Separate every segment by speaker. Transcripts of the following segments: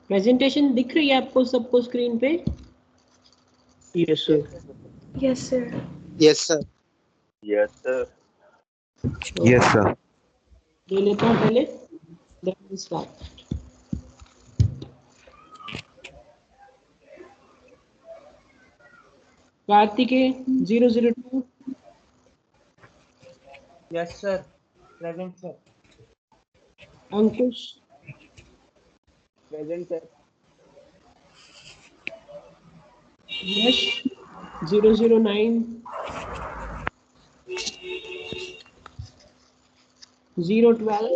Speaker 1: Presentation दिख रही है आपको सबको स्क्रीन पे?
Speaker 2: Yes sir.
Speaker 3: Yes sir.
Speaker 4: Yes sir.
Speaker 5: Yes sir.
Speaker 6: Yes sir.
Speaker 1: दे लेता हूँ पहले, then start. Kartikeya 002।
Speaker 2: Yes sir. Present sir.
Speaker 1: Ankush
Speaker 2: present sir.
Speaker 1: Yash 009 012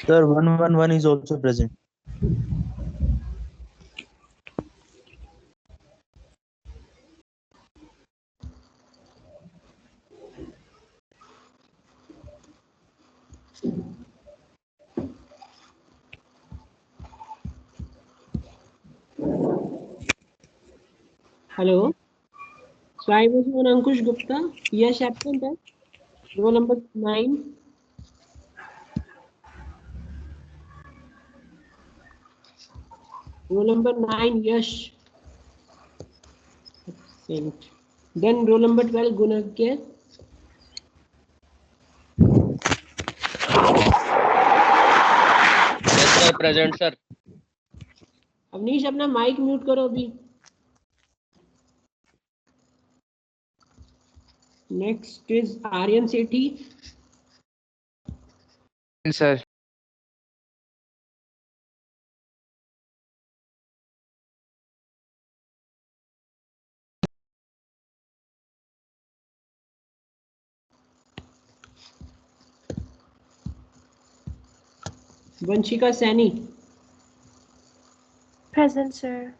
Speaker 7: Sir, 111 is also present.
Speaker 1: Hello. So I was on Ankush Gupta. Yash absent है. Roll number 9. Roll number 9 Yash. Absent. Then roll number 12 Gunagya.
Speaker 5: Yes sir. Present sir.
Speaker 1: Avnish अपना mic mute करो अभी. Next is Aryan Sethi.
Speaker 6: Sir.
Speaker 1: Vanshika Saini.
Speaker 3: Present sir.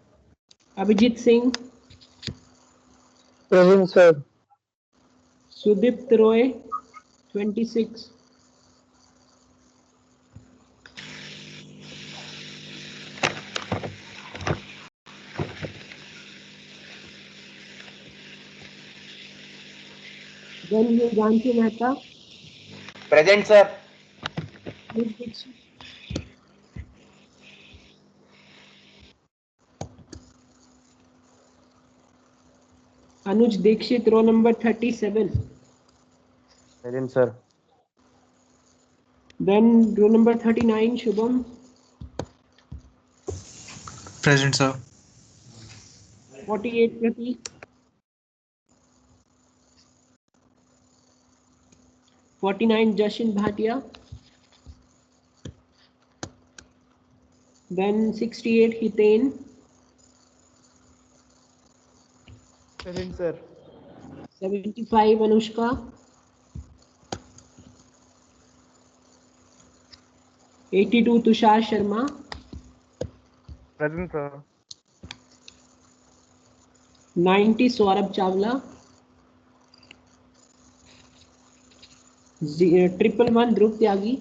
Speaker 1: Abhijit Singh.
Speaker 2: Present sir.
Speaker 1: Sudipt Roy 26. Then Janki Mehta.
Speaker 5: Present sir.
Speaker 1: Anuj Dixit. Anuj Dixit, row number 37.
Speaker 7: Present, sir.
Speaker 1: Then row number 39 Shubham.
Speaker 8: Present sir.
Speaker 1: 48 Prateek. 49 Jashin Bhatia. Then 68 Hiten.
Speaker 2: Present sir.
Speaker 1: 75 Anushka. 82 Tushar Sharma.
Speaker 6: Present sir.
Speaker 1: 90 Saurabh Chawla. 111 Dhruv Tyagi.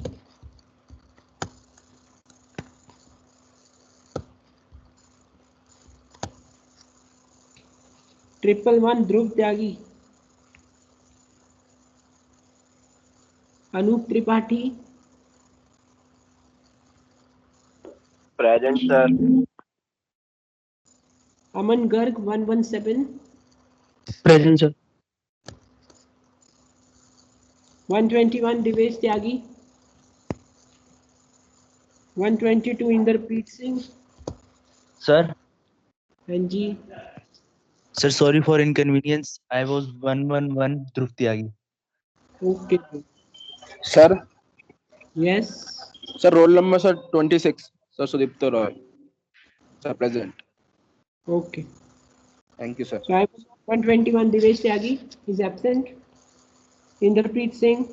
Speaker 1: 111 Dhruv Tyagi. Anup Tripathi.
Speaker 5: Present sir.
Speaker 1: Aman Garg 117.
Speaker 2: Present sir.
Speaker 1: 121 Divesh Tyagi. 122 Inderpreet Singh.
Speaker 7: Sir,
Speaker 1: हाँ जी.
Speaker 7: sir, sorry for inconvenience. I was 111 Dhruv Tyagi.
Speaker 1: Okay.
Speaker 5: Sir.
Speaker 1: Yes.
Speaker 5: Sir, roll number sir 26. Sir Sudipta Roy. Sir, present.
Speaker 1: Okay.
Speaker 5: Thank you, sir.
Speaker 1: So I was 121 Divesh Tyagi is absent. Inderpreet Singh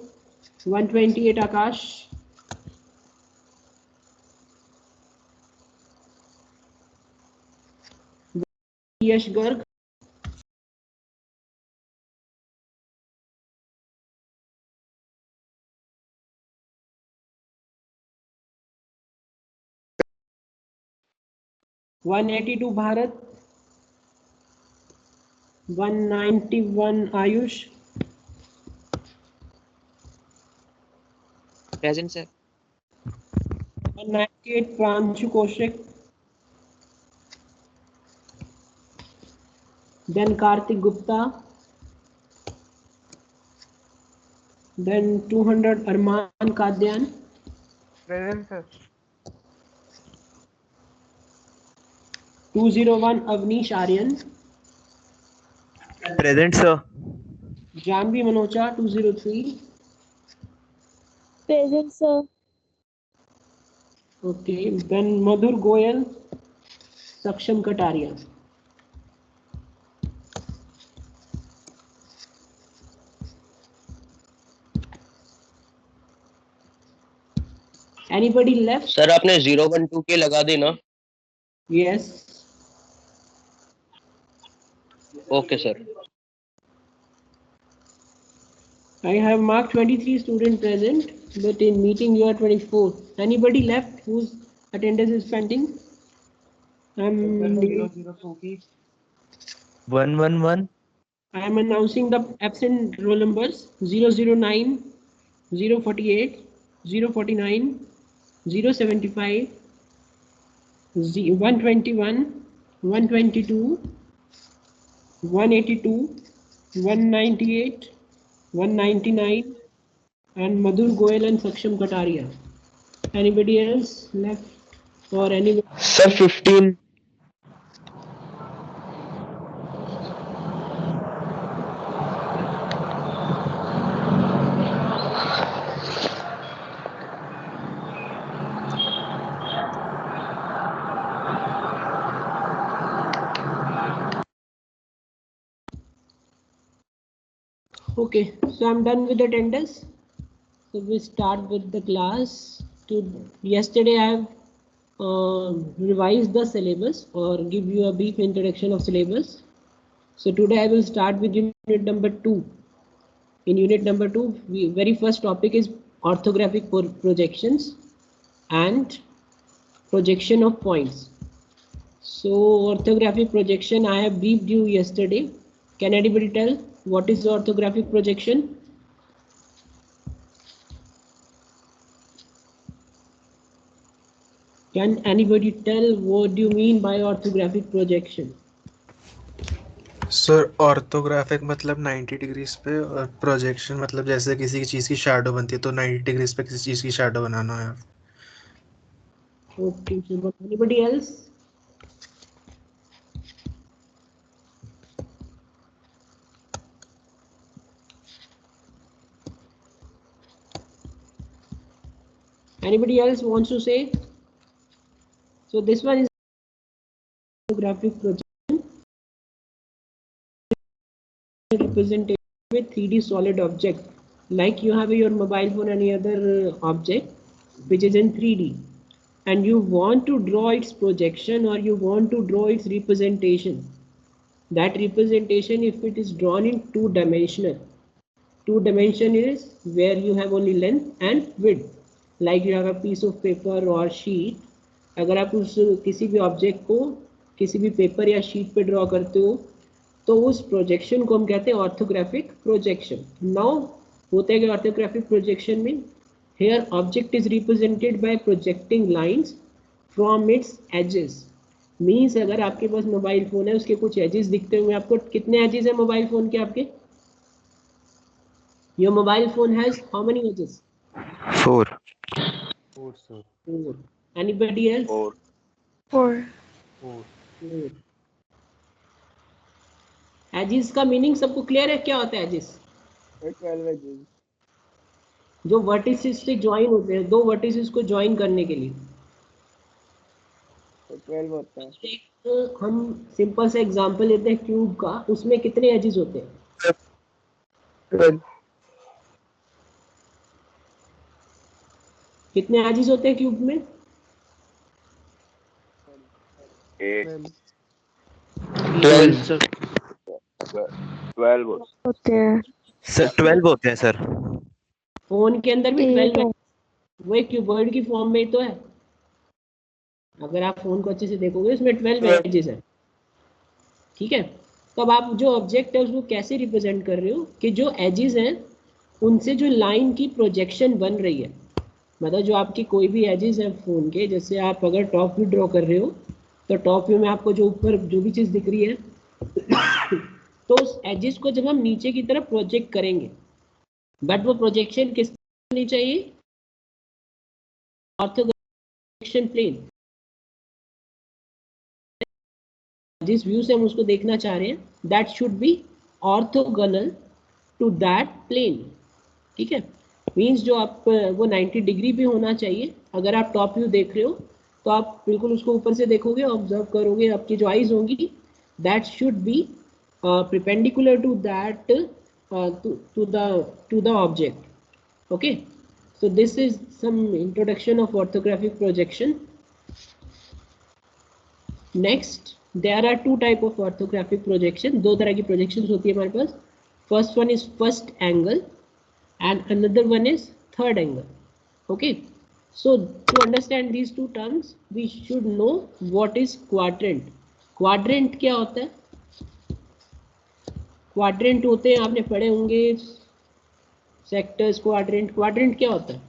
Speaker 1: 128 Akash. Yash Garg 182 Bharat 191 Ayush
Speaker 2: Present, sir.
Speaker 1: 198 Pranshu Kaushik. Then Karthik Gupta. Then 200 Arman Kadyan.
Speaker 2: Present, sir.
Speaker 1: 201 Avnish Aryan.
Speaker 7: Present, sir.
Speaker 1: Janvi Manocha 203.
Speaker 3: Present, sir.
Speaker 1: Okay. Then Madhur Goyal, Saksham Kataria. Anybody left?
Speaker 5: Sir आपने 012 के लगा देना.
Speaker 1: Yes.
Speaker 5: Okay, sir.
Speaker 1: I have marked 23 students present, but in meeting you are 24. Anybody left whose attendance is pending? I'm
Speaker 7: 111.
Speaker 1: I am announcing the absent roll numbers 009, 048, 049, 075, 121, 122, 182, 198, 199, and Madhur Goyal and Saksham Kataria. Anybody else left or anybody?
Speaker 5: Sir, 15.
Speaker 1: Okay, so I'm done with attendance. So we start with the class. Yesterday I have revised the syllabus or give you a brief introduction of syllabus. So today I will start with unit number 2. In unit number 2, very first topic is orthographic projections and projection of points. So orthographic projection I have briefed you yesterday. Can anybody tell what is the orthographic projection? Can anybody tell what do you mean by orthographic projection?
Speaker 4: Sir orthographic मतलब 90 degrees पे और projection मतलब जैसे किसी चीज की shadow बनती है तो 90 डिग्रीज पे किसी चीज की शैडो बनाना है.
Speaker 1: Okay, so but anybody else? Anybody else wants to say? So this one is orthographic projection representation with 3D solid object, like you have your mobile phone, any other object which is in 3D, and you want to draw its projection or you want to draw its representation. That representation, if it is drawn in two-dimensional, two dimension is where you have only length and width, like you have a piece of paper or sheet. अगर आप उस किसी भी object को किसी भी paper या sheet पे ड्रॉ करते हो तो उस प्रोजेक्शन को हम कहते हैं ऑर्थोग्राफिक प्रोजेक्शन. नाउ होता है कि ऑर्थोग्राफिक प्रोजेक्शन में here object is represented by projecting lines from its edges. Means अगर आपके पास मोबाइल फोन है उसके कुछ एजेस दिखते होंगे आपको. कितने एजेस है मोबाइल फोन के आपके? Your mobile phone has how many edges?
Speaker 6: 4.
Speaker 7: 4, sir.
Speaker 1: 4. Anybody else?
Speaker 5: 4.
Speaker 3: 4.
Speaker 1: Edges का मीनिंग सबको क्लियर है? क्या होता है एजिस?
Speaker 2: 12 edges.
Speaker 1: जो वर्टिसेस से ज्वाइन होते हैं, दो वर्टिसेस को ज्वाइन करने के लिए।
Speaker 2: तो 12 होता है.
Speaker 1: एक हम सिंपल सा एग्जांपल लेते हैं क्यूब का, उसमें कितने एजेस होते हैं?
Speaker 2: 12.
Speaker 1: कितने एजेस होते हैं क्यूब में?
Speaker 6: 12
Speaker 7: सर
Speaker 5: 12
Speaker 3: होते हैं।
Speaker 7: सर 12 होते हैं सर।
Speaker 1: फोन के अंदर भी 12
Speaker 3: 8
Speaker 1: है, वो एक क्यूबॉइड की फॉर्म में ही तो है। अगर आप फोन को अच्छे से देखोगे उसमें 12 एजेस है। ठीक है, तो अब आप जो ऑब्जेक्ट है उसको कैसे रिप्रेजेंट कर रहे हो कि जो एजेस हैं उनसे जो लाइन की प्रोजेक्शन बन रही है, मतलब जो आपकी कोई भी एजेस हैं फोन के, जैसे आप अगर टॉप व्यू ड्रॉ कर रहे हो तो टॉप व्यू में आपको जो ऊपर जो भी चीज़ दिख रही है तो उस एजेस को जब हम नीचे की तरफ प्रोजेक्ट करेंगे, बट वो प्रोजेक्शन किस होनी चाहिए? Orthogonal plane. जिस व्यू से हम उसको देखना चाह रहे हैं that should be orthogonal to that plane. ठीक है, मीन्स जो आप वो 90 डिग्री पे होना चाहिए। अगर आप टॉप व्यू देख रहे हो तो आप बिल्कुल उसको ऊपर से देखोगे, ऑब्जर्व करोगे, आपकी जो आईज होंगी that should B perpendicular to that to the object. Okay, so this is some introduction of orthographic projection. Next, there are two type of orthographic projection. दो तरह की projections होती है हमारे पास. First one is first angle and another one is third angle. Okay, so to understand these two terms we should know what is quadrant. Quadrant क्या होता है? Quadrant होते हैं, आपने पढ़े होंगे सेक्टर्स। क्वाड्रेंट, क्वाड्रेंट क्या होता है?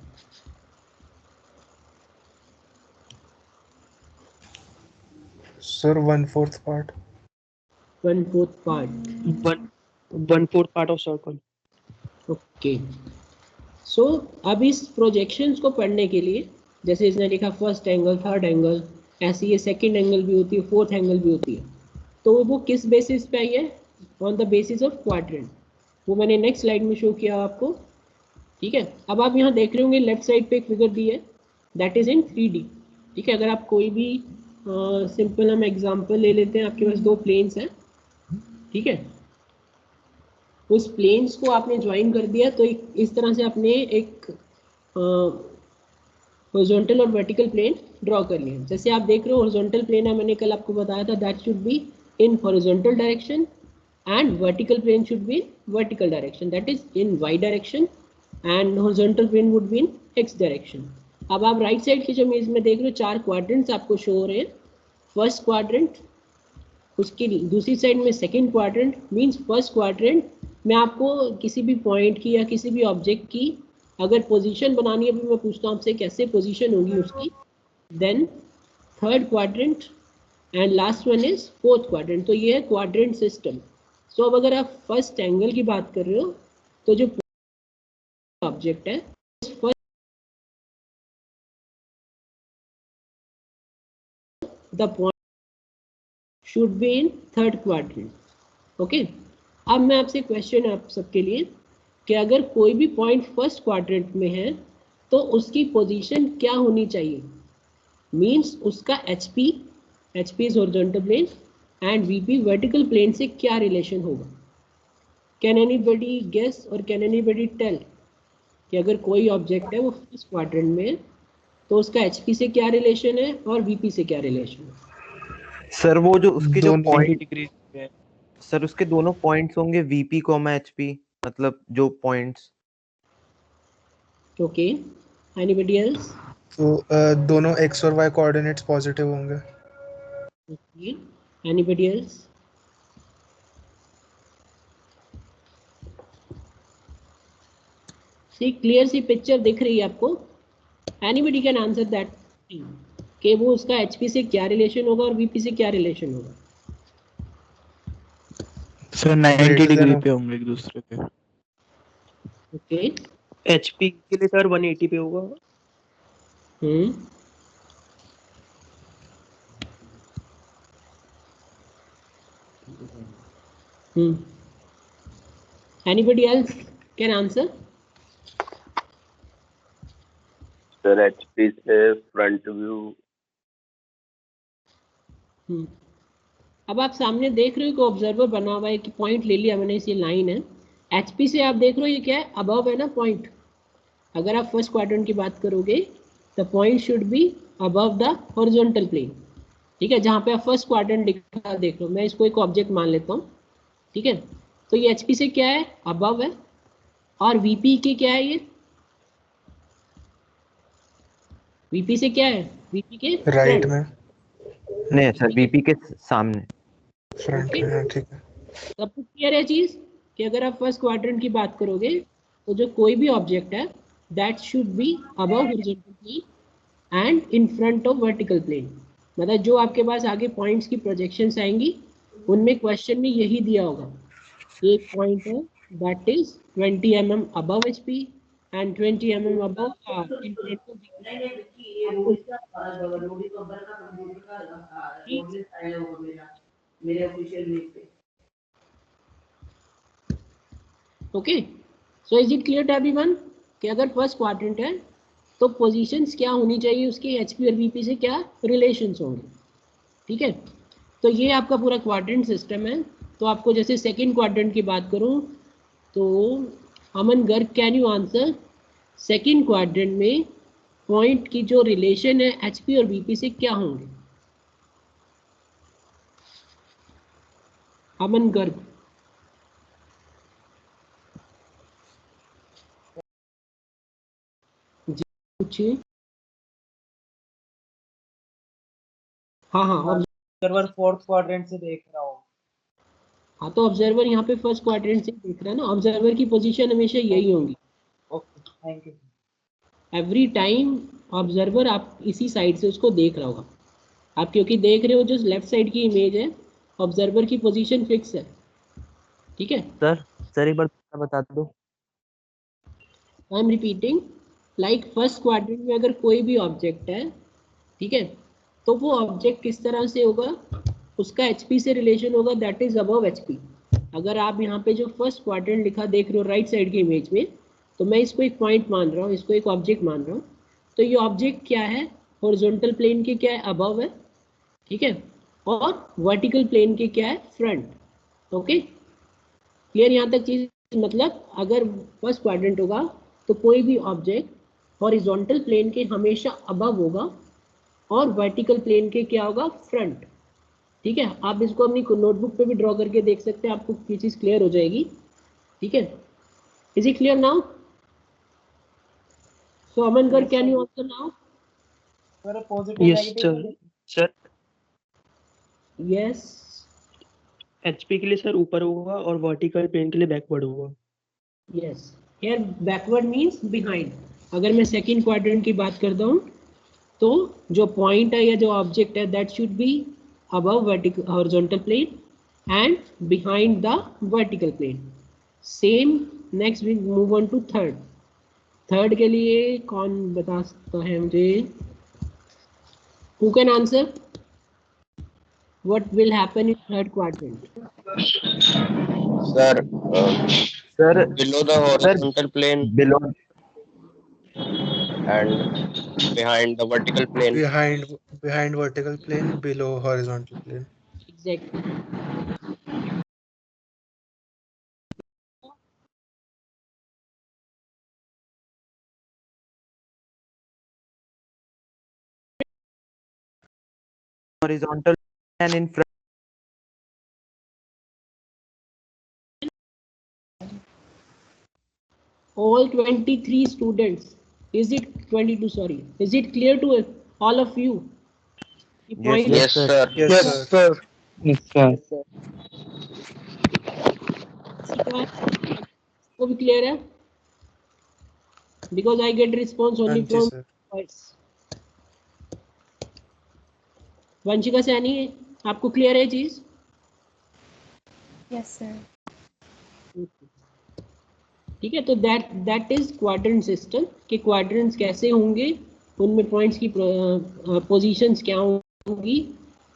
Speaker 4: Sir 1/4 part.
Speaker 1: 1/4 part.
Speaker 8: 1/4 part of circle.
Speaker 1: Okay, so अब इस प्रोजेक्शंस को पढ़ने के लिए जैसे इसने लिखा फर्स्ट एंगल, थर्ड एंगल, ऐसे ये सेकंड एंगल भी होती है, फोर्थ एंगल भी होती है, तो वो किस बेसिस पे आई है? On the basis of quadrant. वो मैंने नेक्स्ट स्लाइड में शो किया आपको। ठीक है, अब आप यहाँ देख रहे होंगे लेफ्ट साइड पे एक फिगर दी है, दैट इज इन 3D। ठीक है, अगर आप कोई भी सिंपल हम एग्जांपल ले लेते हैं, आपके पास दो प्लेन्स हैं। ठीक है, उस प्लेन्स को आपने ज्वाइन कर दिया तो इस तरह से आपने एक हॉरिजॉन्टल और वर्टिकल प्लेन ड्रॉ कर लिया। जैसे आप देख रहे हो हॉरिजॉन्टल प्लेन है, मैंने कल आपको बताया था that should be in horizontal direction and vertical plane should be in vertical direction, that is in y direction, and horizontal plane would be in x direction. अब आप राइट साइड की जो इमेज में देख रहे हो चार क्वाड्रेंट्स आपको शो हो रहे हैं। फर्स्ट क्वाड्रेंट, उसकी दूसरी साइड में second quadrant, means first quadrant में आपको किसी भी पॉइंट की या किसी भी ऑब्जेक्ट की अगर पोजीशन बनानी है, अभी मैं पूछता हूँ आपसे कैसे पोजीशन होगी उसकी। Then third quadrant and last one is fourth quadrant. तो ये है क्वाड्रेंट सिस्टम। सो अब अगर आप फर्स्ट एंगल की बात कर रहे हो तो जो ऑब्जेक्ट है the point should be in third quadrant. Okay, अब मैं आपसे क्वेश्चन है आप सबके लिए कि अगर कोई भी पॉइंट फर्स्ट क्वाड्रेंट में है तो उसकी पोजीशन क्या होनी चाहिए? मींस उसका HP is horizontal plane and VP vertical plane से क्या रिलेशन होगा? कैन एनीबडी गेस और कैन एनीबडी टेल कि अगर कोई ऑब्जेक्ट है वो फर्स्ट क्वाड्रेंट में है तो उसका HP से क्या रिलेशन है और VP से क्या रिलेशन है?
Speaker 6: सर वो जो उसके जो
Speaker 4: दोनों।
Speaker 6: पॉइंट डिग्री है सर, उसके दोनों पॉइंट्स होंगे VP, HP, मतलब जो पॉइंट्स।
Speaker 1: Okay, anybody else?
Speaker 4: तो दोनों x और y कोऑर्डिनेट्स पॉजिटिव होंगे।
Speaker 1: Okay, anybody else? See clear see picture दिख रही है आपको? एनीबडी कैन आंसर दैट कि वो उसका HP से क्या रिलेशन होगा और VP से क्या रिलेशन होगा?
Speaker 7: सर 90
Speaker 4: Greater
Speaker 7: डिग्री
Speaker 4: than
Speaker 7: पे होंगे एक दूसरे के।
Speaker 1: ओके,
Speaker 8: HP के लिए सर 180 पे होगा.
Speaker 1: Anybody else can answer?
Speaker 9: Sir HP से फ्रंट व्यू।
Speaker 1: अब आप सामने देख रहे हो कि ऑब्जर्वर बना हुआ है कि पॉइंट ले लिया मैंने, इसी लाइन है। HP से आप देख रहे हो ये क्या है, अबव है ना पॉइंट। अगर आप फर्स्ट क्वाड्रेंट की बात करोगे the point should be above the horizontal plane. ठीक है, जहाँ पे आप फर्स्ट क्वाड्रेंट लिखा देख लो, मैं इसको एक ऑब्जेक्ट मान लेता हूँ। ठीक है, तो ये HP से क्या है, अबव है, और VP के क्या है, ये VP से क्या है, VP के
Speaker 4: राइट
Speaker 1: front।
Speaker 4: में,
Speaker 6: नहीं सर, VP के सामने।
Speaker 4: फ्रंट में, हाँ, ठीक है।
Speaker 1: सब कुछ क्लियर है चीज कि अगर आप फर्स्ट क्वाड्रेंट की बात करोगे तो जो कोई भी ऑब्जेक्ट है that should be above horizontal plane and in front of vertical plane. मतलब जो आपके पास आगे पॉइंट्स की प्रोजेक्शंस आएंगी उनमें क्वेश्चन में यही दिया होगा, एक पॉइंट है that is 20 mm above HP and 20 mm above in plane of okay. So is it clear to everyone कि अगर फर्स्ट क्वाड्रेंट है तो पोजीशंस क्या होनी चाहिए उसके, HP और VP से क्या रिलेशंस होंगे। ठीक है, तो ये आपका पूरा क्वाड्रेंट सिस्टम है। तो आपको जैसे सेकंड क्वाड्रेंट की बात करूं तो Aman Garg, can you answer second quadrant में पॉइंट की जो रिलेशन है HP और VP से क्या होंगे? अमन गर्ग, पूछिए। हाँ हाँ,
Speaker 2: ऑब्जर्वर फोर्थ क्वाड्रेंट से देख रहा हूँ।
Speaker 1: हाँ तो ऑब्जर्वर यहाँ पे फर्स्ट क्वाड्रेंट से देख रहा है ना, ऑब्जर्वर की पोजीशन हमेशा यही होंगी।
Speaker 2: Okay, thank you.
Speaker 1: Every time observer आप इसी साइड से उसको देख रहा होगा। आप क्योंकि देख रहे हो जो लेफ्ट साइड की इमेज है, ऑब्जर्वर की पोजीशन फिक्स है। ठीक है,
Speaker 6: सर एक बार बता दो।
Speaker 1: I am repeating, like first quadrant में अगर कोई भी ऑब्जेक्ट है, ठीक है, तो वो ऑब्जेक्ट किस तरह से होगा, उसका HP से रिलेशन होगा दैट इज अबव HP। अगर आप यहाँ पे जो फर्स्ट क्वाड्रेंट लिखा देख रहे हो राइट साइड की इमेज में, तो मैं इसको एक पॉइंट मान रहा हूँ, इसको एक ऑब्जेक्ट मान रहा हूँ। तो ये ऑब्जेक्ट क्या है, हॉरिजॉन्टल प्लेन के क्या है, अबव है। ठीक है, और वर्टिकल प्लेन के क्या है, फ्रंट। ओके, क्लियर यहाँ तक चीज? मतलब अगर फर्स्ट क्वाड्रेंट होगा तो कोई भी ऑब्जेक्ट हॉरिजॉन्टल प्लेन के हमेशा अबव होगा और वर्टिकल प्लेन के क्या होगा, फ्रंट। ठीक है, आप इसको अपनी नोटबुक पे भी ड्रॉ करके देख सकते हैं, आपको ये चीज क्लियर हो जाएगी। ठीक है, is it clear now? So Aman Garg, can you answer now?
Speaker 2: Sir positive
Speaker 8: yes
Speaker 2: negative.
Speaker 8: Sir.
Speaker 1: Yes,
Speaker 8: HP के लिए सर ऊपर होगा और वर्टिकल प्लेन के लिए बैकवर्ड होगा।
Speaker 1: Yes, here backward means behind. अगर मैं सेकंड क्वाड्रेंट की बात करता हूँ तो जो पॉइंट है या जो ऑब्जेक्ट है that should be above vertical horizontal plane and behind the vertical plane. Same next we move on to third. Third के लिए कौन बता सकता है मुझे? Who can answer what will happen in third quadrant?
Speaker 9: Sir
Speaker 6: sir
Speaker 9: below the horizontal plane
Speaker 6: below
Speaker 9: and behind the vertical plane.
Speaker 4: behind vertical plane, below horizontal plane.
Speaker 1: Exactly.
Speaker 6: Horizontal and in front.
Speaker 1: All 23 students, is it 22, sorry, is it clear to all of you? The point
Speaker 6: Yes,
Speaker 9: Yes,
Speaker 6: sir.
Speaker 9: sir.
Speaker 4: Yes, sir.
Speaker 2: Yes sir.
Speaker 1: को भी clear है? Because I get response
Speaker 4: हाँ
Speaker 1: only
Speaker 4: जी
Speaker 1: from
Speaker 4: sir.
Speaker 1: voice. Vanshika Saini, आपको clear है चीज?
Speaker 3: Yes, sir.
Speaker 1: ठीक है, तो दैट इज क्वाड्रेंट सिस्टम कि क्वाड्रेंट्स कैसे होंगे, उनमें पॉइंट्स की पोजीशंस क्या होंगी।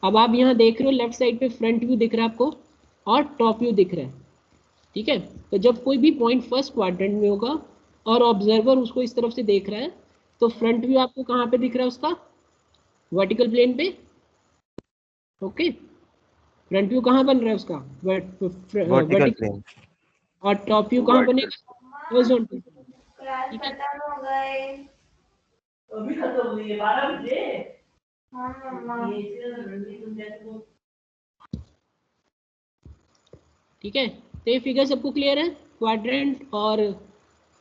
Speaker 1: अब आप यहाँ देख रहे हो लेफ्ट साइड पे फ्रंट व्यू दिख रहा है आपको, और टॉप व्यू दिख रहा है, ठीक है। तो जब कोई भी पॉइंट फर्स्ट क्वाड्रेंट में होगा और ऑब्जर्वर उसको इस तरफ से देख रहा है, तो फ्रंट व्यू आपको कहाँ पे दिख रहा है उसका, वर्टिकल प्लेन पे, ओके। फ्रंट व्यू कहाँ बन रहा है उसका,
Speaker 6: वर्टिकल प्लेन।
Speaker 1: और टॉप व्यू कहाँ बनेगा, हॉरिजॉन्टल, ठीक है। ठीक है, तो ये फिगर सबको क्लियर है, क्वाड्रेंट और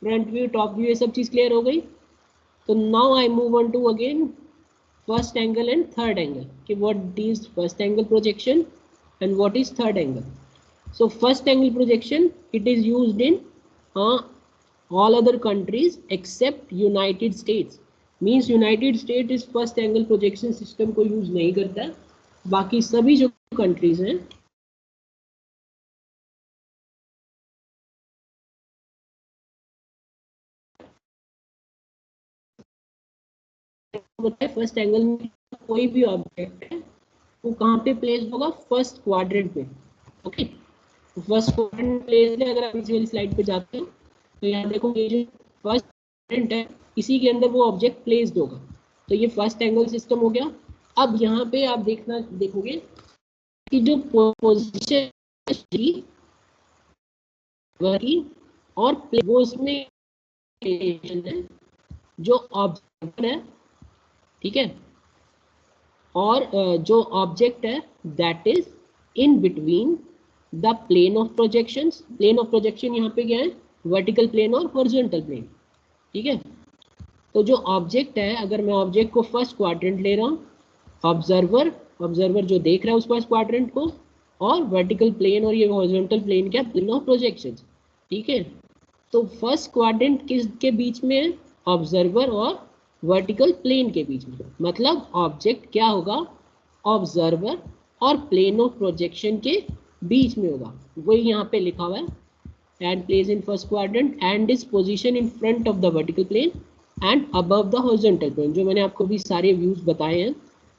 Speaker 1: फ्रंट व्यू, टॉप व्यू, ये सब चीज क्लियर हो गई। तो now I move on to again first angle and third angle, कि what is first angle projection and what is third angle. So first angle projection, it is used in all other countries except United States. Means United States is first angle projection system को use नहीं करता, बाकी सभी जो countries हैं first angle में कोई भी ऑब्जेक्ट है वो कहाँ पे प्लेस होगा, फर्स्ट क्वाड्रेंट पे, ओके। फर्स्ट क्वाड्रेंट प्लेस है, अगर आप इस वाली स्लाइड पे जाते हो तो यहाँ देखो ये जो फर्स्ट क्वाड्रेंट है इसी के अंदर वो ऑब्जेक्ट प्लेस्ड होगा। तो ये फर्स्ट एंगल सिस्टम हो गया। अब यहाँ पे आप देखोगे कि जो पोजीशन और वो उसमें है जो ऑब्जेक्ट है, ठीक है, और जो ऑब्जेक्ट है that is in between the plane of projections. Plane of projection यहाँ पे क्या है, वर्टिकल प्लेन और हॉरिजॉन्टल प्लेन, ठीक है। तो जो ऑब्जेक्ट है, अगर मैं ऑब्जेक्ट को फर्स्ट क्वाड्रेंट ले रहा हूँ, ऑब्जर्वर जो देख रहा है उस फर्स्ट क्वाड्रेंट को, और वर्टिकल प्लेन और ये हॉरिजॉन्टल प्लेन क्या, प्लेन ऑफ प्रोजेक्शंस, ठीक है। तो फर्स्ट क्वाड्रेंट किसके बीच में है, ऑब्जर्वर और वर्टिकल प्लेन के बीच में। मतलब ऑब्जेक्ट क्या होगा, ऑब्जर्वर और प्लेन ऑफ प्रोजेक्शन के बीच में होगा, वही यहाँ पे लिखा हुआ है, and place in first quadrant and is position in front of the vertical plane and above the horizontal plane. जो मैंने आपको भी सारे व्यूज बताए हैं,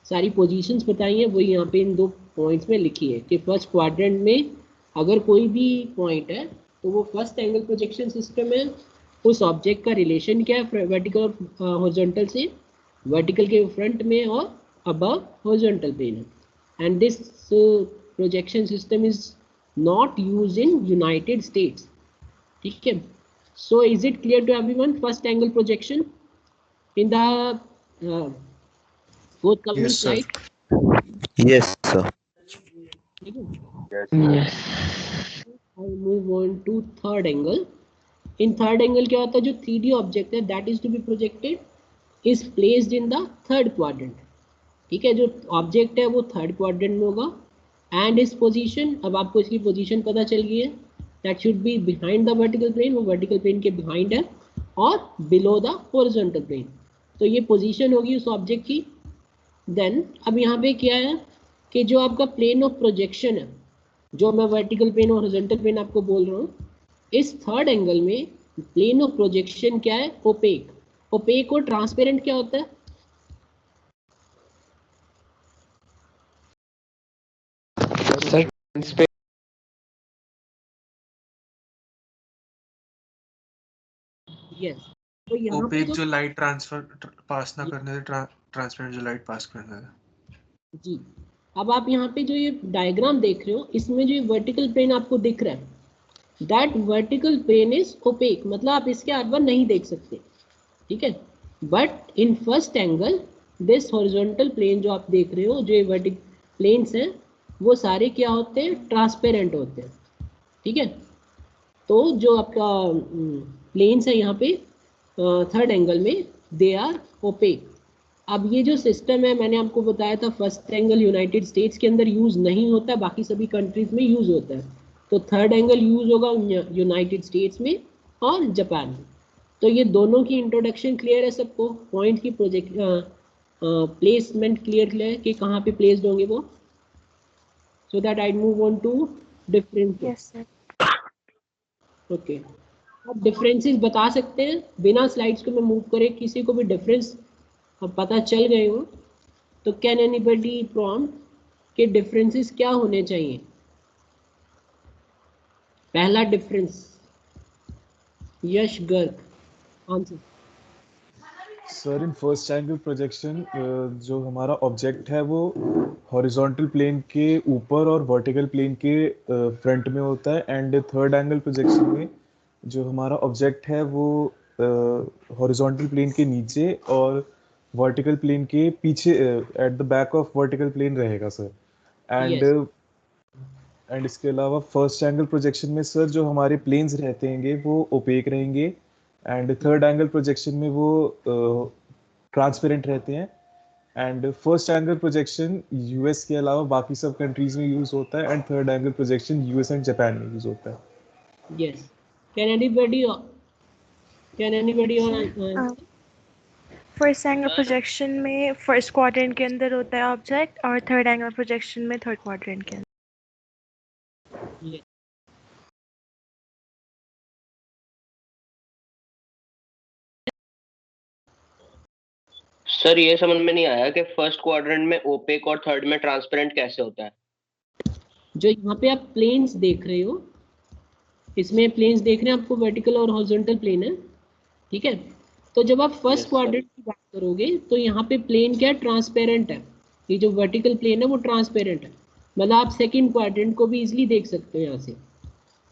Speaker 1: सारी पोजीशंस बताई हैं, वही यहाँ पे इन 2 पॉइंट्स में लिखी है कि फर्स्ट क्वाड्रेंट में अगर कोई भी पॉइंट है तो वो फर्स्ट एंगल प्रोजेक्शन सिस्टम है, उस ऑब्जेक्ट का रिलेशन क्या है वर्टिकल और हॉरिजॉन्टल से, वर्टिकल के फ्रंट में और अबव हॉरिजॉन्टल प्लेन है। And this projection system is not used in United States, ठीक है। So is it clear to everyone first angle projection in the forthcoming
Speaker 4: Yes, sir.
Speaker 1: slide?
Speaker 6: Yes sir.
Speaker 1: ठीक है,
Speaker 9: Yes.
Speaker 1: I move on to third angle. In third angle क्या होता है, जो 3D object है that is to be projected is placed in the third quadrant, ठीक है। जो ऑब्जेक्ट है वो थर्ड क्वाड्रेंट में होगा एंड इस पोजीशन, अब आपको इसकी पोजीशन पता चल गई है, that should be behind the vertical plane, वो वर्टिकल प्लेन के बिहाइंड है, और बिलो द हॉरिजॉन्टल प्लेन। तो ये पोजीशन होगी उस ऑब्जेक्ट की। देन अब यहाँ पे क्या है कि जो आपका प्लेन ऑफ प्रोजेक्शन है, जो मैं वर्टिकल प्लेन और हॉरिजॉन्टल प्लेन आपको बोल रहा हूँ, इस थर्ड एंगल में प्लेन ऑफ प्रोजेक्शन क्या है, ओपेक। ओपेक और ट्रांसपेरेंट क्या होता है, यस। तो यहाँ पे
Speaker 4: ओपेक जो लाइट ट्रांसफर पास ना करने से, ट्रांसपेरेंट जो लाइट पास करने से।
Speaker 1: जी, अब आप यहाँ पे जो ये डायग्राम देख रहे हो, इसमें जो वर्टिकल प्लेन आपको दिख रहा है, that vertical plane is opaque, मतलब आप इसके आर नहीं देख सकते, ठीक है। But in first angle this horizontal plane जो आप देख रहे हो, जो ये वर्टिकल प्लेन्स हैं, वो सारे क्या होते हैं, ट्रांसपेरेंट होते हैं, ठीक है। तो जो आपका प्लेन्स है यहाँ पे थर्ड एंगल में, दे आर ओपेक। अब ये जो सिस्टम है मैंने आपको बताया था, फर्स्ट एंगल यूनाइटेड स्टेट्स के अंदर यूज नहीं होता, बाकी सभी कंट्रीज में यूज होता है। तो थर्ड एंगल यूज होगा यूनाइटेड स्टेट्स में और जापान में। तो ये दोनों की इंट्रोडक्शन क्लियर है सबको, पॉइंट की प्रोजेक्ट प्लेसमेंट क्लियर है कि कहाँ पे प्लेस्ड होंगे वो, so that I move on to difference.
Speaker 3: Yes, sir.
Speaker 1: Okay, अब डिफरेंसेस बता सकते हैं बिना स्लाइड्स को मैं मूव करे, किसी को भी डिफरेंस पता चल गए हो तो कैन एनीबडी प्रॉम्प्ट के डिफरेंसेस क्या होने चाहिए। पहला डिफरेंस, यश गर्ग आंसर।
Speaker 10: सर इन फर्स्ट एंगल प्रोजेक्शन जो हमारा ऑब्जेक्ट है वो हॉरिजॉन्टल प्लेन के ऊपर और वर्टिकल प्लेन के फ्रंट में होता है, एंड थर्ड एंगल प्रोजेक्शन में जो हमारा ऑब्जेक्ट है वो हॉरिजॉन्टल प्लेन के नीचे और वर्टिकल प्लेन के पीछे at the back of vertical plane रहेगा सर। And
Speaker 1: Yes.
Speaker 10: एंड इसके अलावा फर्स्ट एंगल प्रोजेक्शन में सर जो हमारे प्लेन्स रहते हैं वो ओपेक रहेंगे, एंड थर्ड एंगल प्रोजेक्शन में वो ट्रांसपेरेंट रहते हैं। And first angle projection US के अलावा बाकी सब कंट्रीज में यूज होता है, and third angle projection US and Japan में यूज होता है।
Speaker 1: Yes. Can anybody on
Speaker 3: first angle projection में फर्स्ट क्वाड्रेंट के अंदर होता है ऑब्जेक्ट, और थर्ड एंगल प्रोजेक्शन में थर्ड क्वाड्रेंट के अंदर।
Speaker 1: Yes.
Speaker 9: सर ये समझ में नहीं आया कि फर्स्ट क्वाड्रेंट में ओपेक और थर्ड में ट्रांसपेरेंट कैसे होता है?
Speaker 1: जो यहाँ पे आप प्लेन्स देख रहे हो, इसमें प्लेन्स देख रहे हैं आपको, वर्टिकल और हॉरिजॉन्टल प्लेन है, ठीक है। तो जब आप फर्स्ट क्वाड्रेंट की बात करोगे तो यहाँ पे प्लेन क्या है, ट्रांसपेरेंट है। ये जो वर्टिकल प्लेन है वो ट्रांसपेरेंट है, मतलब आप सेकंड क्वाड्रेंट को भी इजीली देख सकते हो यहाँ से,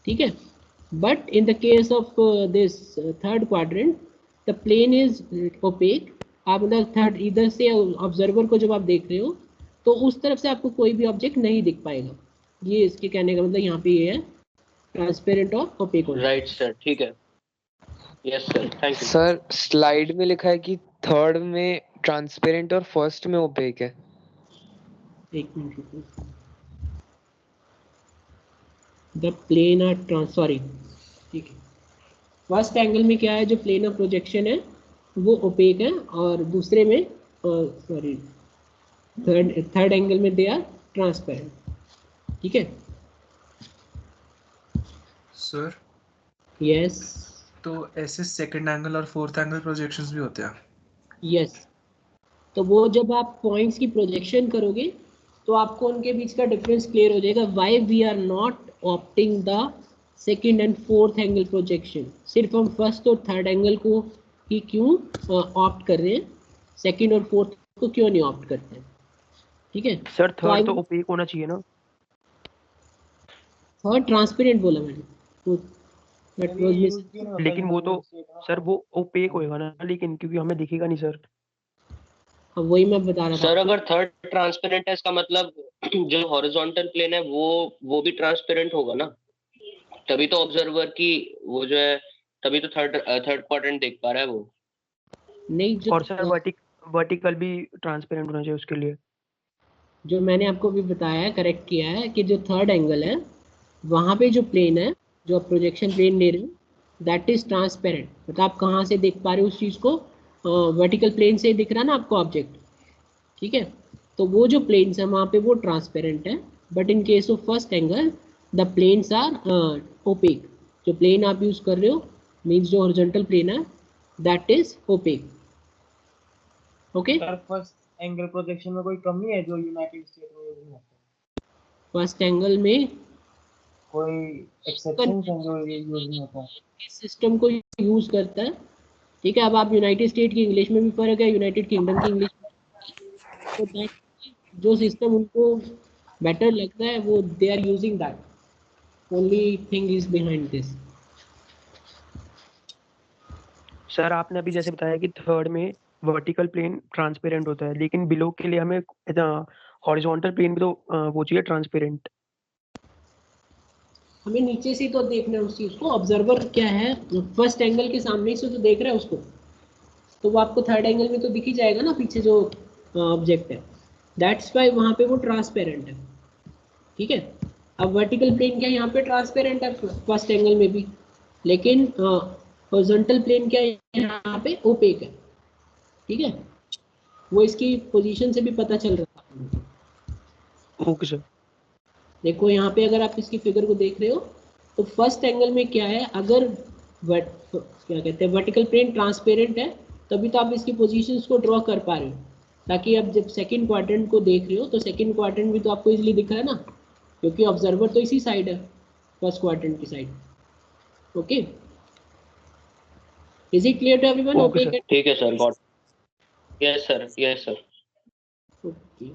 Speaker 1: ठीक है। But in the case of this third quadrant the plane is opaque. आप मतलब थर्ड इधर से ऑब्जर्वर को जब आप देख रहे हो तो उस तरफ से आपको कोई भी ऑब्जेक्ट नहीं दिख पाएगा। ये इसके कहने का मतलब यहाँ पे ये है, ट्रांसपेरेंट और ओपेक होना।
Speaker 9: राइट सर, ठीक है। Yes sir, thank you.
Speaker 11: Sir slide में लिखा है कि थर्ड में ट्रांसपेरेंट और फर्स्ट में ओपेक है।
Speaker 1: एक मिनट रुको, द प्लेन आर सॉरी, ठीक है। फर्स्ट एंगल में क्या है, जो प्लेन ऑफ प्रोजेक्शन है वो ओपेक है, और दूसरे में सॉरी थर्ड एंगल में दे आर ट्रांसपेरेंट, ठीक है।
Speaker 4: सर
Speaker 1: यस
Speaker 4: तो ऐसे सेकंड एंगल और फोर्थ एंगल प्रोजेक्शंस भी होते हैं?
Speaker 1: यस, तो वो जब आप पॉइंट्स की प्रोजेक्शन करोगे तो आपको उनके बीच का डिफरेंस क्लियर हो जाएगा। Why we are not opting the second and fourth angle projection, सिर्फ हम फर्स्ट और थर्ड एंगल को ही क्यों ऑप्ट कर रहे हैं, सेकंड और फोर्थ को क्यों नहीं ऑप्ट करते हैं, ठीक है।
Speaker 8: सर थर्ड तो ओपेक होना चाहिए ना?
Speaker 1: थर्ड ट्रांसपेरेंट बोला मैंने तो,
Speaker 8: लेकिन वो तो सर वो ओपेक होएगा ना, लेकिन क्योंकि हमें दिखेगा नहीं सर।
Speaker 1: हाँ वही मैं बता रहा था
Speaker 9: सर अगर थर्ड ट्रांसपेरेंट है इसका मतलब जो हॉरिजॉन्टल प्लेन है वो भी ट्रांसपेरेंट होगा ना, तभी तो ऑब्जर्वर की वो जो है, तभी तो थर्ड क्वाड्रेंट देख पा रहा है वो।
Speaker 1: नहीं, जो
Speaker 8: और सर वर्टिकल भी ट्रांसपेरेंट होना चाहिए उसके लिए।
Speaker 1: जो मैंने आपको भी बताया है, करेक्ट किया है कि जो थर्ड एंगल है वहाँ पे जो प्लेन है, जो आप प्रोजेक्शन प्लेन ले रहे हो, दैट इज ट्रांसपेरेंट। मतलब आप कहाँ से देख पा रहे हो उस चीज़ को, वर्टिकल प्लेन से दिख रहा ना आपको ऑब्जेक्ट, ठीक है। तो वो जो प्लेन्स है वहाँ पे वो ट्रांसपेरेंट है, but in case of first angle the planes are opaque. जो प्लेन आप यूज़ कर रहे हो मीन्स जो हॉरिजॉन्टल प्लेन है that is opaque, okay.
Speaker 2: First angle projection में कोई कमी है जो यूनाइटेड स्टेट में यूज नहीं होता?
Speaker 1: फर्स्ट एंगल में
Speaker 2: कोई एक्सेप्शन है जो ये यूज नहीं होता?
Speaker 1: सिस्टम को यूज करता है, ठीक है। अब आप यूनाइटेड स्टेट की इंग्लिश में भी फर्क है, यूनाइटेड किंगडम की इंग्लिश में, तो जो सिस्टम उनको बेटर लगता है वो they are using that, only thing is behind this. Sir
Speaker 8: आपने अभी जैसे बताया कि थर्ड में वर्टिकल प्लेन ट्रांसपेरेंट होता है, लेकिन बिलो के लिए हमें हॉरिजॉन्टल प्लेन भी तो वो चाहिए ट्रांसपेरेंट।
Speaker 1: हमें नीचे से तो देखना है उस चीज़ को, ऑब्जर्वर क्या है फर्स्ट एंगल के सामने से तो देख रहा है उसको, तो वो आपको थर्ड एंगल में तो दिख ही जाएगा ना पीछे जो ऑब्जेक्ट है, दैट्स वाई वहाँ पे वो ट्रांसपेरेंट है, ठीक है। अब वर्टिकल प्लेन क्या यहाँ पे ट्रांसपेरेंट है फर्स्ट एंगल में भी, लेकिन हॉरिजॉन्टल प्लेन क्या यहाँ पे ओपेक है, ठीक है। वो इसकी पोजीशन से भी पता चल रहा है।
Speaker 8: Okay sir.
Speaker 1: देखो यहाँ पे अगर आप इसकी फिगर को देख रहे हो तो फर्स्ट एंगल में क्या है, अगर क्या कहते हैं वर्टिकल प्लेन ट्रांसपेरेंट है तभी तो आप इसकी पोजीशंस को ड्रॉ कर पा रहे हो, ताकि आप जब सेकंड क्वाड्रेंट को देख रहे हो तो सेकंड क्वाड्रेंट भी तो आपको इजीली दिख रहा है ना, क्योंकि ऑब्जर्वर तो इसी साइड है, फर्स्ट क्वाड्रेंट की side. Okay, is it clear to everyone?
Speaker 8: Okay, sir.
Speaker 9: ठीक है sir, got. Yes sir, yes sir.
Speaker 1: Okay,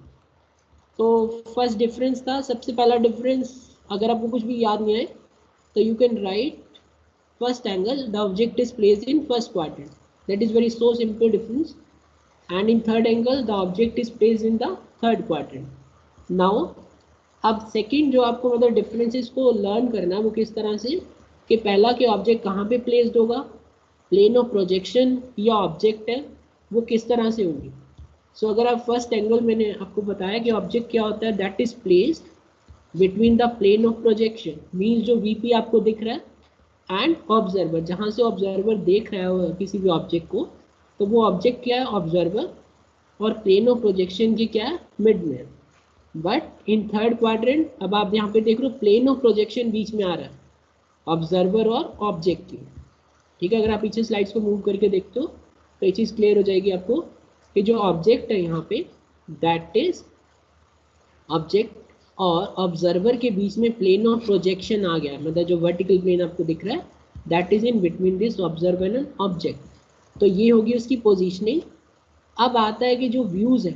Speaker 1: तो फर्स्ट डिफरेंस था, सबसे पहला डिफरेंस, अगर आपको कुछ भी याद नहीं आए तो you can write first angle the object is placed in first quadrant. That is very so simple difference. And in third angle the object is placed in the third quadrant. Now अब second जो आपको मतलब differences को learn करना है वो किस तरह से, कि पहला कि ऑब्जेक्ट कहाँ पे प्लेस्ड होगा, प्लेन ऑफ प्रोजेक्शन या ऑब्जेक्ट है वो किस तरह से होगी. सो अगर आप फर्स्ट एंगल, मैंने आपको बताया कि ऑब्जेक्ट क्या होता है, that is placed between the plane of projection, means जो वीपी आपको दिख रहा है एंड ऑब्जर्वर, जहाँ से ऑब्जर्वर देख रहा है किसी भी ऑब्जेक्ट को, तो वो ऑब्जेक्ट क्या है, ऑब्जर्वर, और प्लेन ऑफ प्रोजेक्शन की क्या है, मिड में. बट इन थर्ड क्वाड्रेंट अब आप यहाँ पे देख रहे हो प्लेन ऑफ प्रोजेक्शन बीच में आ रहा है ऑब्जर्वर और ऑब्जेक्ट की. ठीक है, अगर आप पीछे स्लाइड्स को मूव करके देखते हो तो ये चीज़ क्लियर हो जाएगी आपको कि जो ऑब्जेक्ट है यहाँ पे दैट इज ऑब्जेक्ट और ऑब्जर्वर के बीच में प्लेन ऑफ प्रोजेक्शन आ गया, मतलब जो वर्टिकल प्लेन आपको दिख रहा है that is in between this observer and object. तो ये होगी उसकी पोजीशनिंग. अब आता है कि जो व्यूज़ है,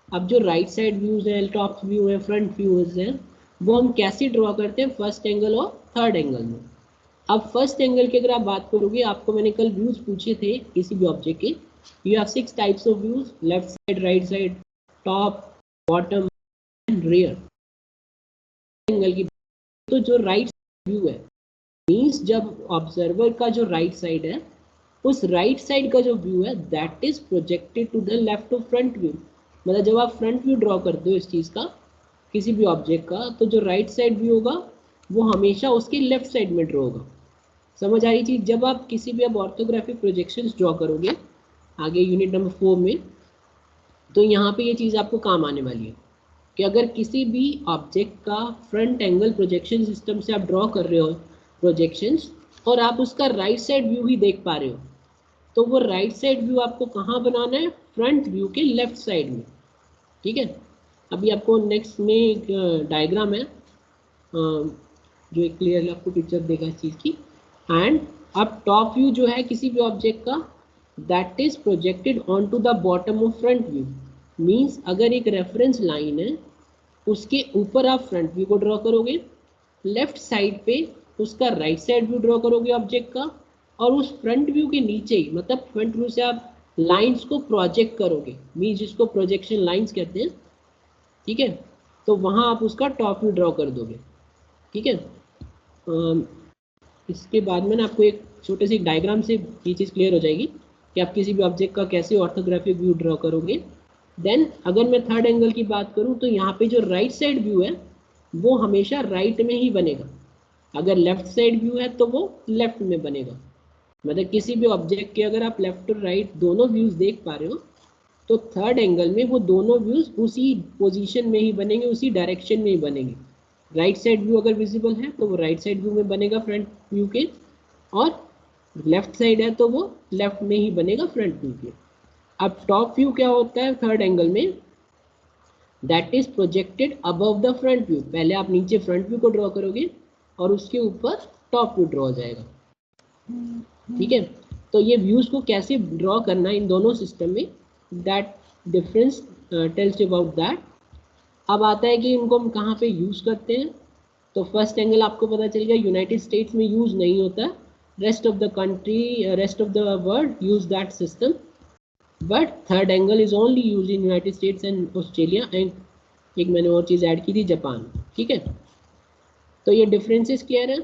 Speaker 1: अब जो राइट साइड व्यूज़ हैं, टॉप व्यू है, फ्रंट व्यूज़ हैं, वो हम कैसे ड्रॉ करते हैं फर्स्ट एंगल और थर्ड एंगल में. अब फर्स्ट एंगल की अगर आप बात करोगे, आपको मैंने कल व्यूज़ पूछे थे किसी भी ऑब्जेक्ट के. You have 6 types of views, left side, right side, top, bottom and rear. Angle की तो जो राइट व्यू है मीन्स जब ऑब्जर्वर का जो राइट साइड है, उस राइट साइड का जो व्यू है that is projected to the left of front view. मतलब जब आप फ्रंट व्यू ड्रॉ करते हो इस चीज़ का, किसी भी ऑब्जेक्ट का, तो जो राइट साइड व्यू होगा वो हमेशा उसके लेफ्ट साइड में ड्रॉ होगा. समझ आई चीज़? जब आप किसी भी अब ऑर्थोग्राफिक प्रोजेक्शंस ड्रॉ करोगे आगे यूनिट नंबर 4 में, तो यहाँ पे ये चीज़ आपको काम आने वाली है कि अगर किसी भी ऑब्जेक्ट का फ्रंट एंगल प्रोजेक्शन सिस्टम से आप ड्रॉ कर रहे हो प्रोजेक्शंस, और आप उसका राइट साइड व्यू ही देख पा रहे हो, तो वो राइट साइड व्यू आपको कहाँ बनाना है, फ्रंट व्यू के लेफ्ट साइड में. ठीक है, अभी आपको नेक्स्ट में एक डायग्राम है जो एक क्लियर आपको पिक्चर देगा इस चीज़ की. एंड अब टॉप व्यू जो है किसी भी ऑब्जेक्ट का that is projected on to the bottom of front view. Means अगर एक रेफरेंस लाइन है उसके ऊपर आप फ्रंट व्यू को ड्रॉ करोगे, लेफ्ट साइड पे उसका राइट साइड व्यू ड्रॉ करोगे ऑब्जेक्ट का, और उस फ्रंट व्यू के नीचे ही, मतलब फ्रंट व्यू से आप लाइंस को प्रोजेक्ट करोगे, मीन्स जिसको प्रोजेक्शन लाइंस कहते हैं. ठीक है, तो वहाँ आप उसका टॉप व्यू ड्रॉ कर दोगे. ठीक है, इसके बाद में ना आपको एक छोटे से डायग्राम से ये चीज़ क्लियर हो जाएगी कि आप किसी भी ऑब्जेक्ट का कैसे ऑर्थोग्राफिक व्यू ड्रॉ करोगे. देन अगर मैं थर्ड एंगल की बात करूं तो यहाँ पे जो राइट साइड व्यू है वो हमेशा राइट में ही बनेगा, अगर लेफ्ट साइड व्यू है तो वो लेफ्ट में बनेगा. मतलब किसी भी ऑब्जेक्ट के अगर आप लेफ्ट और राइट दोनों व्यूज़ देख पा रहे हो तो थर्ड एंगल में वो दोनों व्यूज़ उसी पोजीशन में ही बनेंगे, उसी डायरेक्शन में ही बनेंगे. राइट साइड व्यू अगर विजिबल है तो वो राइट साइड व्यू में बनेगा फ्रंट व्यू के, और लेफ्ट साइड है तो वो लेफ्ट में ही बनेगा फ्रंट व्यू के. अब टॉप व्यू क्या होता है थर्ड एंगल में, that is projected above the front view. पहले आप नीचे फ्रंट व्यू को ड्रॉ करोगे और उसके ऊपर टॉप व्यू ड्रॉ हो जाएगा. ठीक है, तो ये व्यूज को कैसे ड्रॉ करना इन दोनों सिस्टम में, that difference tells you about that. अब आता है कि इनको हम कहाँ पे यूज़ करते हैं. तो फर्स्ट एंगल आपको पता चल गया यूनाइटेड स्टेट्स में यूज़ नहीं होता, rest of the country, rest of the world use that system, but third angle is only use in United states and Australia, and एक मैंने और चीज़ ऐड की थी, जापान. ठीक है, तो ये डिफरेंसेस क्लियर है.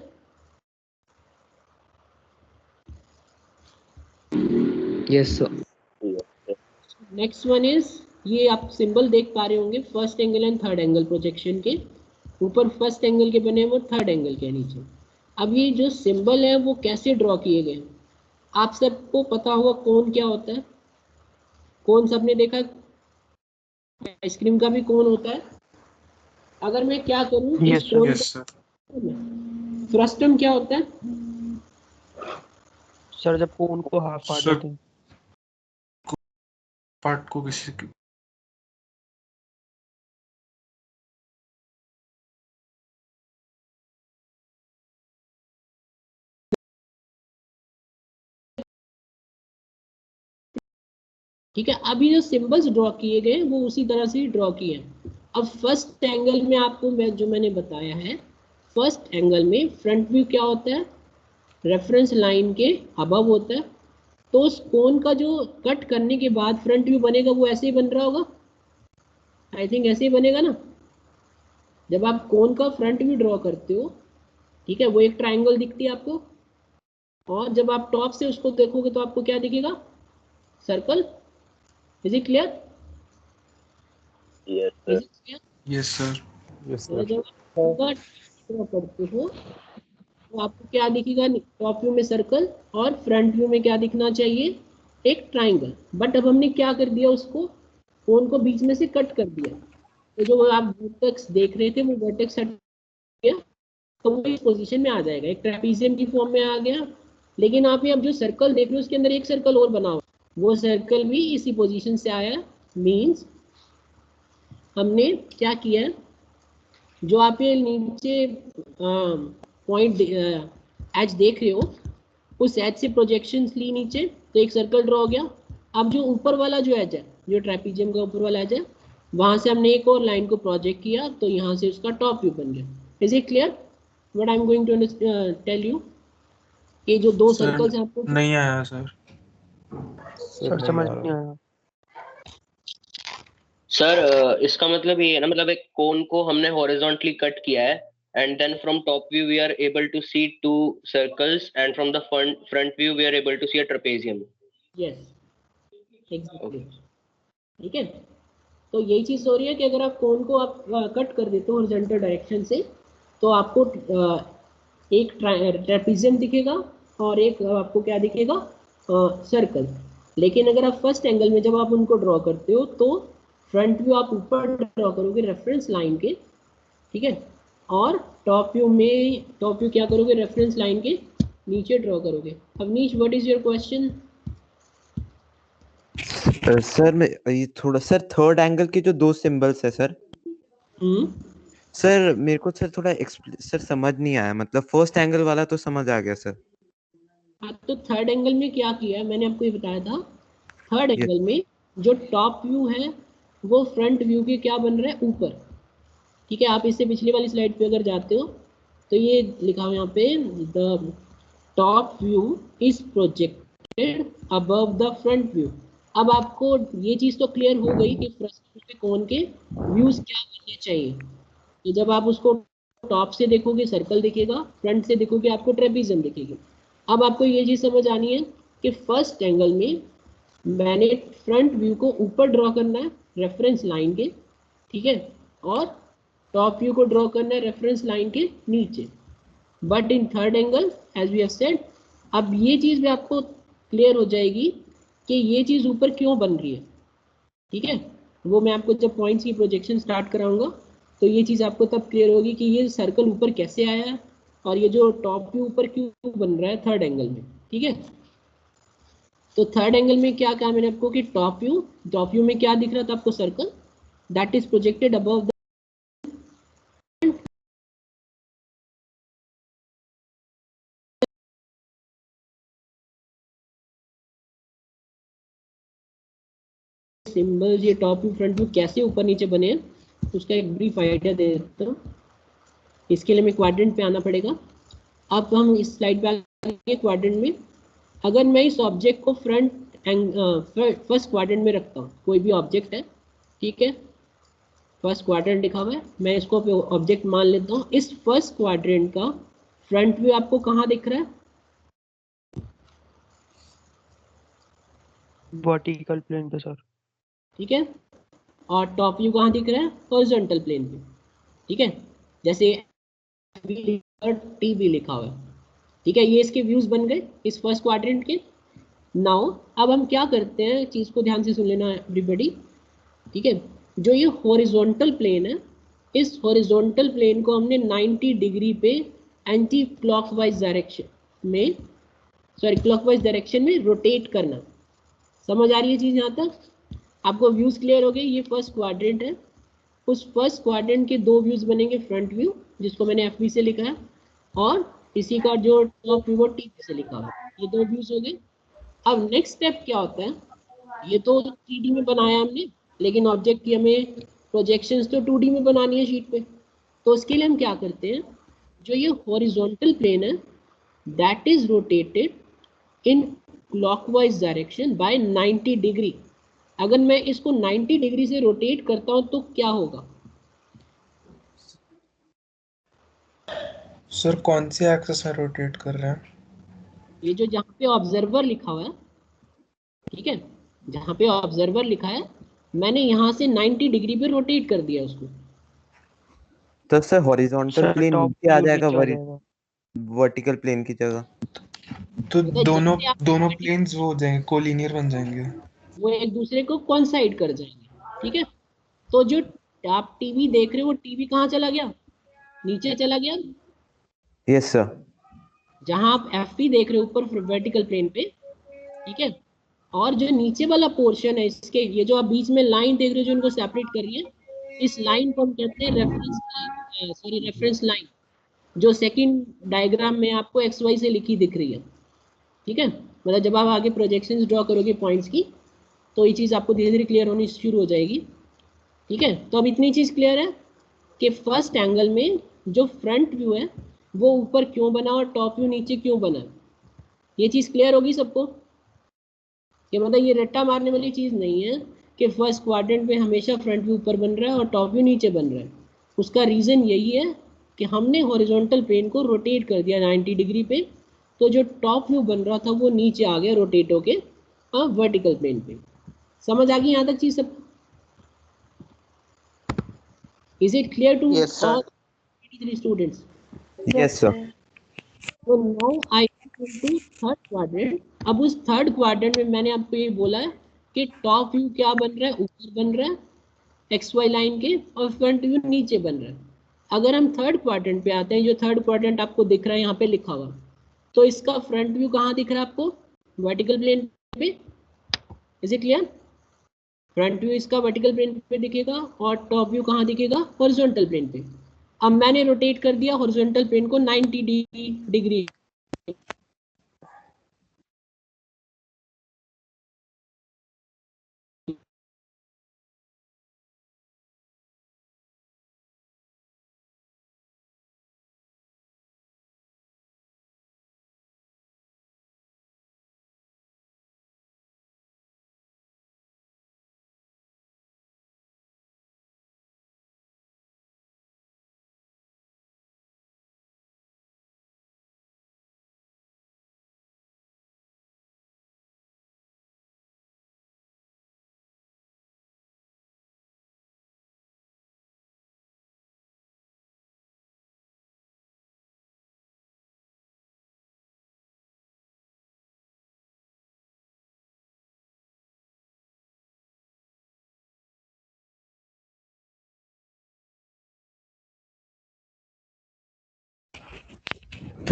Speaker 11: Yes sir.
Speaker 1: Next one is, ये आप सिंबल देख पा रहे होंगे first angle and third angle projection के ऊपर फर्स्ट एंगल के बने, वो थर्ड एंगल के नीचे. अब ये जो सिंबल है वो कैसे ड्रॉ किए गए, आप सबको पता होगा कोन क्या होता है. कोन सबने देखा, आइसक्रीम का भी कोन होता है. अगर मैं क्या करूं इस
Speaker 8: Yes, sir.
Speaker 1: कोन
Speaker 4: यस सर.
Speaker 1: फ्रस्टम क्या होता है,
Speaker 8: सर जब कोन को हाफ काट
Speaker 4: सर
Speaker 8: देते हैं.
Speaker 4: पार्ट को किसी
Speaker 1: ठीक है, अभी जो सिंबल्स ड्रॉ किए गए वो उसी तरह से ड्रॉ किए हैं। अब फर्स्ट एंगल में आपको जो मैंने बताया है, फर्स्ट एंगल में फ्रंट व्यू क्या होता है, रेफरेंस लाइन के अबव होता है। तो उस कोन का जो कट करने के बाद फ्रंट व्यू बनेगा वो ऐसे ही बन रहा होगा, आई थिंक ऐसे ही बनेगा ना। जब आप कोन का फ्रंट व्यू ड्रॉ करते हो, ठीक है, वो एक ट्रायंगल दिखती है आपको, और जब आप टॉप से उसको देखोगे तो आपको क्या दिखेगा, circle. Is it clear?
Speaker 4: Yes sir.
Speaker 1: जब आप ड्रॉ करते हो तो आपको क्या दिखेगा, टॉप व्यू में सर्कल और फ्रंट व्यू में क्या दिखना चाहिए, एक ट्रायंगल। बट अब हमने क्या कर दिया, उसको कोन को बीच में से कट कर दिया। तो जो आप वर्टेक्स देख रहे थे वो वर्टेक्स हट गया, तो वो इस पोजीशन में आ जाएगा, एक ट्रेपीजियम की फॉर्म में आ गया। लेकिन आप ये अब जो सर्कल देख रहे हो उसके अंदर एक सर्कल और बना हुआ, वो सर्कल भी इसी पोजीशन से आया। मींस हमने क्या किया है, जो आप ये नीचे पॉइंट एज देख रहे हो, उस एज से प्रोजेक्शंस ली नीचे, तो एक सर्कल ड्रॉ हो गया। अब जो ऊपर वाला जो एज है, जो ट्रेपीजियम का ऊपर वाला एज है, वहां से हमने एक और लाइन को प्रोजेक्ट किया, तो यहाँ से उसका टॉप व्यू बन गया। Is it clear what I am going to tell you? ये जो दो सर्कल्स हैं आपको
Speaker 4: नहीं आया सर।
Speaker 8: सर समझ नहीं आया।
Speaker 9: सर इसका मतलब ये है ना, मतलब एक कोन को हमने हॉरिजॉन्टली कट किया है, and then from top view we are able to see two circles, and from the front view we are able to see a trapezium.
Speaker 1: Yes, exactly. ठीक है, तो यही चीज हो रही है कि अगर आप कोन को आप कट कर देते हो हॉरिजॉन्टल डायरेक्शन से, तो आपको एक ट्रेपीजियम दिखेगा और एक आपको क्या दिखेगा, सर्कल। लेकिन अगर आप फर्स्ट एंगल में जब आप उनको ड्रॉ करते हो, तो फ्रंट व्यू आप ऊपर ड्रॉ करोगे रेफरेंस लाइन के, ठीक है, और टॉप व्यू क्या करोगे, रेफरेंस लाइन के नीचे ड्रॉ करोगे। Avnish, what is your question?
Speaker 6: Sir मैं ये थोड़ा, सर थर्ड एंगल के जो दो सिंबल्स है सर, सर मेरे को सर थोड़ा सर समझ नहीं आया। मतलब फर्स्ट एंगल वाला तो समझ आ गया सर।
Speaker 1: हाँ, तो थर्ड एंगल में क्या किया है, मैंने आपको ये बताया था। थर्ड एंगल में जो टॉप व्यू है वो फ्रंट व्यू के क्या बन रहा है, ऊपर। ठीक है, आप इससे पिछली वाली स्लाइड पे अगर जाते हो तो ये लिखा हुआ यहाँ पे, the top view is projected above the front view. अब आपको ये चीज़ तो क्लियर हो गई कि फ्रंट व्यू के कोन के व्यूज क्या बनने चाहिए। तो जब आप उसको टॉप से देखोगे सर्कल दिखेगा, फ्रंट से देखोगे आपको ट्रेपीजियम दिखेगी। अब आपको ये चीज़ समझ आनी है कि फर्स्ट एंगल में मैंने फ्रंट व्यू को ऊपर ड्रॉ करना है रेफरेंस लाइन के, ठीक है, और टॉप व्यू को ड्रॉ करना है रेफरेंस लाइन के नीचे। But in third angle as we have said, अब ये चीज़ भी आपको क्लियर हो जाएगी कि ये चीज़ ऊपर क्यों बन रही है, ठीक है। वो मैं आपको जब पॉइंट्स की प्रोजेक्शन स्टार्ट कराऊंगा तो ये चीज़ आपको तब क्लियर होगी कि ये सर्कल ऊपर कैसे आया है और ये जो टॉप व्यू ऊपर क्यों बन रहा है थर्ड एंगल में, ठीक है। तो थर्ड एंगल में क्या कहा मैंने आपको कि टॉप व्यू में क्या दिख रहा था आपको, circle that is projected above the symbols. ये टॉप व्यू फ्रंट व्यू कैसे ऊपर नीचे बने हैं उसका एक ब्रीफ आइडिया दे देता हूँ। इसके लिए हमें क्वाड्रेंट पे आना पड़ेगा। अब हम इस स्लाइड पे आगे क्वाड्रेंट में, अगर मैं इस ऑब्जेक्ट को फर्स्ट क्वाड्रेंट में रखता हूँ, कोई भी ऑब्जेक्ट है, ठीक है, फर्स्ट क्वाड्रेंट लिखा हुआ है, मैं इसको ऑब्जेक्ट मान लेता हूँ। इस फर्स्ट क्वाड्रेंट का फ्रंट व्यू आपको कहाँ दिख रहा है,
Speaker 8: वर्टिकल प्लेन पे सर,
Speaker 1: ठीक है, और टॉप व्यू कहाँ दिख रहा है, हॉरिजॉन्टल प्लेन पे, ठीक है, जैसे टी भी लिखा हुआ है, ठीक है। ये इसके व्यूज बन गए इस फर्स्ट क्वाड्रेंट के। नाउ अब हम क्या करते हैं, चीज़ को ध्यान से सुन लेना एवरीबॉडी, ठीक है। जो ये हॉरिजॉन्टल प्लेन है, इस हॉरिजॉन्टल प्लेन को हमने 90 डिग्री पे एंटी क्लॉकवाइज डायरेक्शन में, सॉरी क्लॉकवाइज डायरेक्शन में रोटेट करना। समझ आ रही है चीज़ यहाँ तक? आपको व्यूज क्लियर हो गए। ये फर्स्ट क्वाड्रेंट है, उस फर्स्ट क्वाड्रेंट के दो व्यूज बनेंगे, फ्रंट व्यू जिसको मैंने एफ से लिखा है, और इसी का जो टॉप व्यू वो टी से लिखा हुआ है। ये दो व्यूज हो गए। अब नेक्स्ट स्टेप क्या होता है, ये तो 3D में बनाया हमने, लेकिन ऑब्जेक्ट की हमें प्रोजेक्शंस तो 2D में बनानी है शीट पे। तो उसके लिए हम क्या करते हैं, जो ये हॉरिजॉन्टल प्लेन है that is rotated in clockwise direction by 90 degree. अगर मैं इसको 90 डिग्री से रोटेट करता हूं तो क्या होगा?
Speaker 4: सर कौन सी एक्सिस में रोटेट कर रहे हैं?
Speaker 1: ये जो जहाँ पे ऑब्जर्वर लिखा हुआ है, ठीक है, जहाँ पे ऑब्जर्वर लिखा है मैंने यहाँ से 90 डिग्री पे रोटेट कर दिया उसको।
Speaker 6: तो sir horizontal
Speaker 8: sir
Speaker 6: plane
Speaker 8: top
Speaker 6: नीचे आ
Speaker 8: व्यू
Speaker 6: जाएगा
Speaker 8: नीचे आ जाएगा।
Speaker 6: वर्टिकल प्लेन की जगह।
Speaker 4: तो
Speaker 1: मतलब
Speaker 4: दोनों
Speaker 1: जैसे आप
Speaker 4: दोनों प्लेन्स वो हो जाएंगे, कोलिनियर बन जाएंगे।
Speaker 1: वो एक दूसरे को कॉन्साइड कर जाएंगे, ठीक है। तो जो आप टीवी देख रहे हो वो टीवी कहाँ चला गया? नीचे चला गया।
Speaker 6: Yes sir.
Speaker 1: जहां आप एफ देख रहे हो ऊपर वर्टिकल प्लेन पे, ठीक है, और जो नीचे वाला पोर्शन है इसके, ये जो आप बीच में लाइन देख रहे हो जो इनको सेपरेट कर रही है, इस लाइन को हम कहते हैं reference line, sorry reference line, जो सेकंड डायग्राम में आपको एक्स वाई से लिखी दिख रही है, ठीक है। मतलब जब आप आगे प्रोजेक्शंस ड्रॉ करोगे पॉइंट्स की, तो ये चीज़ आपको धीरे धीरे क्लियर होनी शुरू हो जाएगी, ठीक है। तो अब इतनी चीज़ क्लियर है कि फर्स्ट एंगल में जो फ्रंट व्यू है वो ऊपर क्यों बना और टॉप व्यू नीचे क्यों बना, ये चीज़ क्लियर होगी सबको। कि मतलब ये रट्टा मारने वाली चीज़ नहीं है कि फर्स्ट क्वाड्रेंट में हमेशा फ्रंट व्यू ऊपर बन रहा है और टॉप व्यू नीचे बन रहा है। उसका रीज़न यही है कि हमने हॉरिजॉन्टल प्लेन को रोटेट कर दिया 90 डिग्री पे, तो जो टॉप व्यू बन रहा था वो नीचे आ गया रोटेट होके वर्टिकल प्लेन पे। समझ आ गई यहाँ तक चीज़ सब? Is it clear to all 83 students?
Speaker 6: Yes sir.
Speaker 1: तो now I to third quadrant. अब उस थर्ड क्वाड्रेंट में मैंने आपको ये बोला है कि टॉप व्यू क्या बन रहा है, ऊपर बन रहा है एक्स वाई लाइन के, और फ्रंट व्यू नीचे बन रहा है। अगर हम थर्ड क्वाड्रेंट पे आते हैं, जो थर्ड क्वाड्रेंट आपको दिख रहा है यहाँ पे लिखा हुआ, तो इसका फ्रंट व्यू कहाँ दिख रहा है आपको? वर्टिकल प्लेन पे। Is it clear? Front view इसका वर्टिकल प्लेन पे दिखेगा और टॉप व्यू कहाँ दिखेगा? हॉरिजॉन्टल प्लेन पे। अब मैंने रोटेट कर दिया हॉरिजॉन्टल प्लेन को 90 डिग्री।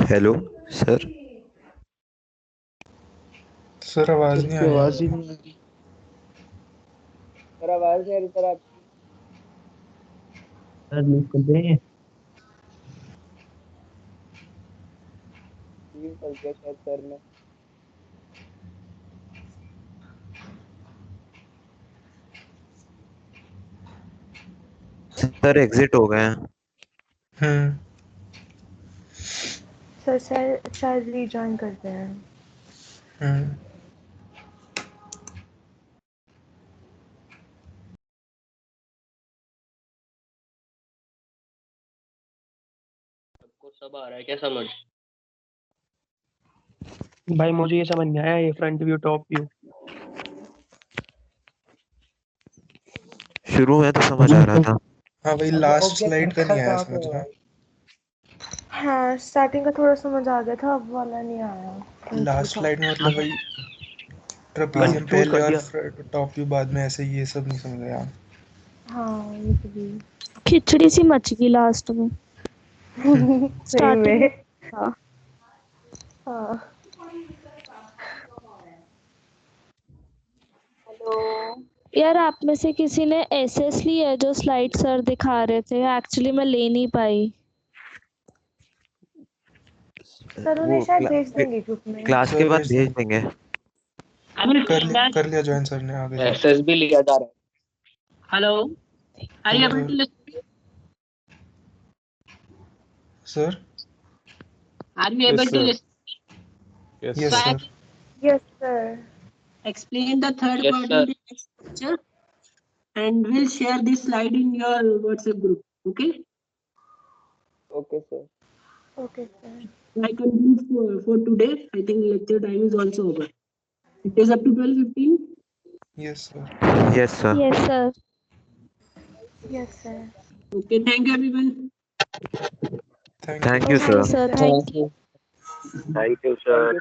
Speaker 6: Hello sir.
Speaker 4: सर आवाज नहीं आ रही।
Speaker 7: आवाज ही नहीं आ रही।
Speaker 2: सर आवाज नहीं आ रही सर आपकी।
Speaker 7: सर लिख दे।
Speaker 2: टीवी चल गया शायद सर ने।
Speaker 6: सर एग्जिट हो गए हैं।
Speaker 3: सर शायद रीजॉइन करते हैं।
Speaker 9: सबको सब आ रहा है क्या समझ?
Speaker 8: भाई मुझे ये समझ नहीं आया, ये फ्रंट व्यू टॉप व्यू।
Speaker 6: शुरू में तो समझ आ रहा था।
Speaker 4: हाँ भाई लास्ट स्लाइड का नहीं आया समझ में।
Speaker 3: हाँ स्टार्टिंग का थोड़ा समझ आ गया था, अब वाला नहीं आया।
Speaker 4: लास्ट स्लाइड में मतलब वही ट्रेपेजियम
Speaker 8: कंफ्यूज
Speaker 4: पहले
Speaker 8: कर
Speaker 4: और
Speaker 8: दिया।
Speaker 4: टॉप व्यू बाद में, ऐसे ये सब नहीं समझ आया।
Speaker 3: हाँ ये तो भी
Speaker 12: खिचड़ी सी मच गई लास्ट में।
Speaker 3: सही
Speaker 12: स्टार्टिंग में
Speaker 3: में।
Speaker 12: था।
Speaker 3: हाँ।
Speaker 12: यार आप में से किसी ने एसएस ली है जो स्लाइड सर दिखा रहे थे? एक्चुअली मैं ले नहीं पाई।
Speaker 3: सर उन्हें
Speaker 6: वो
Speaker 3: शायद भेज देंगे ग्रुप में।
Speaker 6: क्लास के बाद भेज देंगे।
Speaker 4: कर लिया जॉइन सर ने आगे जाओ।
Speaker 9: एसएस भी लिया जा रहा है।
Speaker 13: Hello, are you able
Speaker 4: Hello,
Speaker 13: to listen?
Speaker 4: sir.
Speaker 13: Are you able
Speaker 10: Yes,
Speaker 13: to
Speaker 10: sir.
Speaker 13: listen?
Speaker 10: Yes,
Speaker 4: Yes,
Speaker 13: So I
Speaker 4: sir.
Speaker 13: will
Speaker 3: Yes, sir.
Speaker 13: explain the third
Speaker 9: Yes, sir.
Speaker 13: quadrant structure and we'll share this slide in your WhatsApp group. Okay?
Speaker 11: Okay, sir.
Speaker 3: Okay, sir.
Speaker 13: I can do for today. I think lecture time is also over. It is up to 12:15.
Speaker 4: Yes, sir.
Speaker 6: Yes, sir.
Speaker 12: Yes, sir.
Speaker 3: Yes, sir.
Speaker 13: Okay, thank you everyone.
Speaker 4: Thank you.
Speaker 6: Thank you,
Speaker 12: Okay,
Speaker 6: sir.
Speaker 12: sir. Thank you.
Speaker 9: Thank you, sir.